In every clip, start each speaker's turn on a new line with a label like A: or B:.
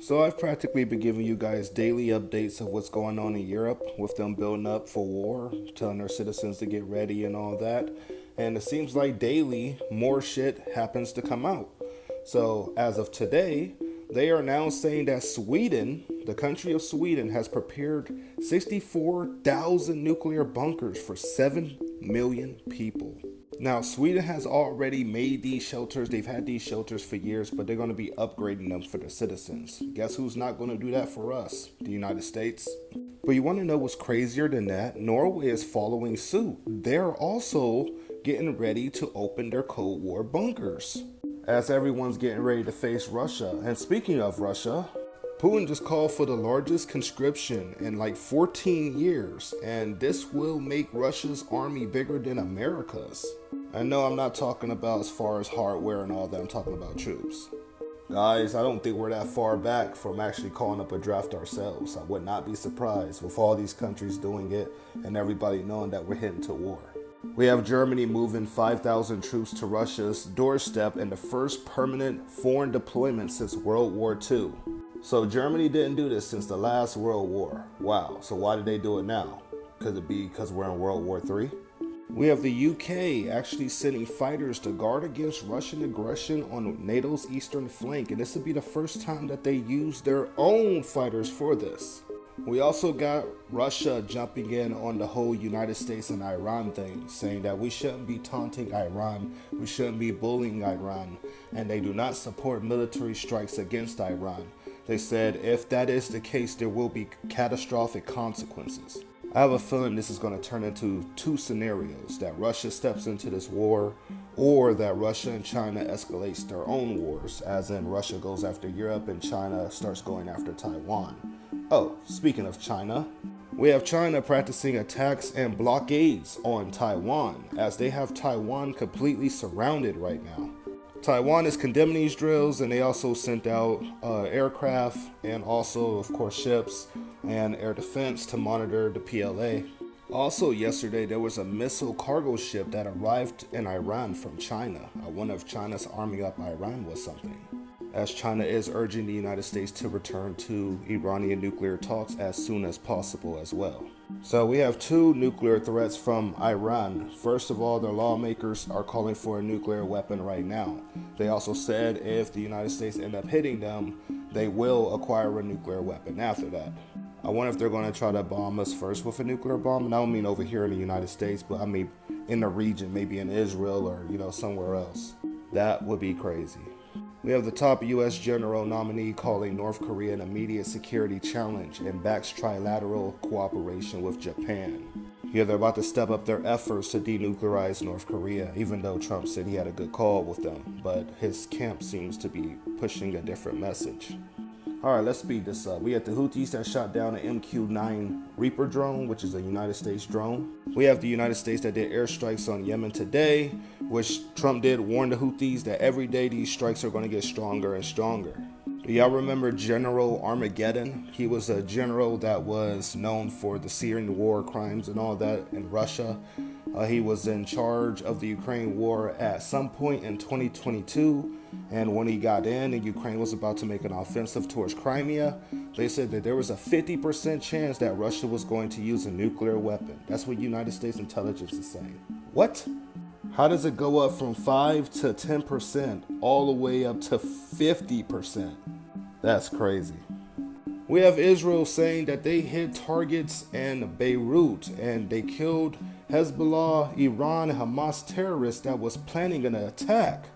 A: So I've practically been giving you guys daily updates of what's going on in Europe with them building up for war, telling their citizens to get ready and all that. And it seems like daily more shit happens to come out. So as of today, they are now saying that Sweden, the country of Sweden, has prepared 64,000 nuclear bunkers for 7 million people. Now, Sweden has already made these shelters. They've had these shelters for years, but they're going to be upgrading them for their citizens. Guess who's not going to do that for us? The United States. But you want to know what's crazier than that? Norway is following suit. They're also getting ready to open their Cold War bunkers as everyone's getting ready to face Russia. And speaking of Russia, Putin just called for the largest conscription in like 14 years, and this will make Russia's army bigger than America's. I know I'm not talking about as far as hardware and all that, I'm talking about troops. Guys, I don't think we're that far back from actually calling up a draft ourselves. I would not be surprised with all these countries doing it and everybody knowing that we're heading to war. We have Germany moving 5,000 troops to Russia's doorstep in the first permanent foreign deployment since World War II. So Germany didn't do this since the last World War. Wow, so why did they do it now? Could it be because we're in World War III? We have the UK actually sending fighters to guard against Russian aggression on NATO's eastern flank, and this would be the first time that they use their own fighters for this. We also got Russia jumping in on the whole United States and Iran thing, saying that we shouldn't be taunting Iran, we shouldn't be bullying Iran, and they do not support military strikes against Iran. They said if that is the case, there will be catastrophic consequences. I have a feeling this is going to turn into two scenarios, that Russia steps into this war, or that Russia and China escalates their own wars, as in Russia goes after Europe and China starts going after Taiwan. Oh, speaking of China, we have China practicing attacks and blockades on Taiwan, as they have Taiwan completely surrounded right now. Taiwan is condemning these drills, and they also sent out aircraft and also, of course, ships and air defense to monitor the PLA. Also, yesterday, there was a missile cargo ship that arrived in Iran from China. I wonder if China's arming up Iran with something, as China is urging the United States to return to Iranian nuclear talks as soon as possible as well. So we have two nuclear threats from Iran. First of all, their lawmakers are calling for a nuclear weapon right now. They also said if the United States end up hitting them, they will acquire a nuclear weapon after that. I wonder if they're going to try to bomb us first with a nuclear bomb. And I don't mean over here in the United States, but I mean in the region, maybe in Israel or, somewhere else. That would be crazy. We have the top U.S. general nominee calling North Korea an immediate security challenge and backs trilateral cooperation with Japan. Yeah, they're about to step up their efforts to denuclearize North Korea, even though Trump said he had a good call with them, but his camp seems to be pushing a different message. Alright, let's speed this up. We have the Houthis that shot down an MQ-9 Reaper drone, which is a United States drone. We have the United States that did airstrikes on Yemen today, which Trump did warn the Houthis that every day these strikes are going to get stronger and stronger. Do y'all remember General Armageddon? He was a general that was known for the Syrian war crimes and all that in Russia. He was in charge of the Ukraine war at some point in 2022. And when he got in and Ukraine was about to make an offensive towards Crimea, they said that there was a 50% chance that Russia was going to use a nuclear weapon. That's what United States intelligence is saying. What? How does it go up from 5 to 10% all the way up to 50%? That's crazy. We have Israel saying that they hit targets in Beirut and they killed Hezbollah, Iran, and Hamas terrorists that was planning an attack.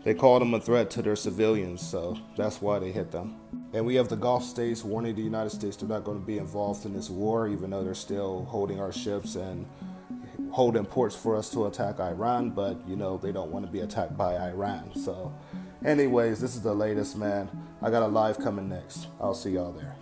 A: They called them a threat to their civilians, so that's why they hit them. And we have the Gulf states warning the United States they're not going to be involved in this war, even though they're still holding our ships and holding ports for us to attack Iran, but they don't want to be attacked by Iran. So anyways, this is the latest, man. I got a live coming next. I'll see y'all there.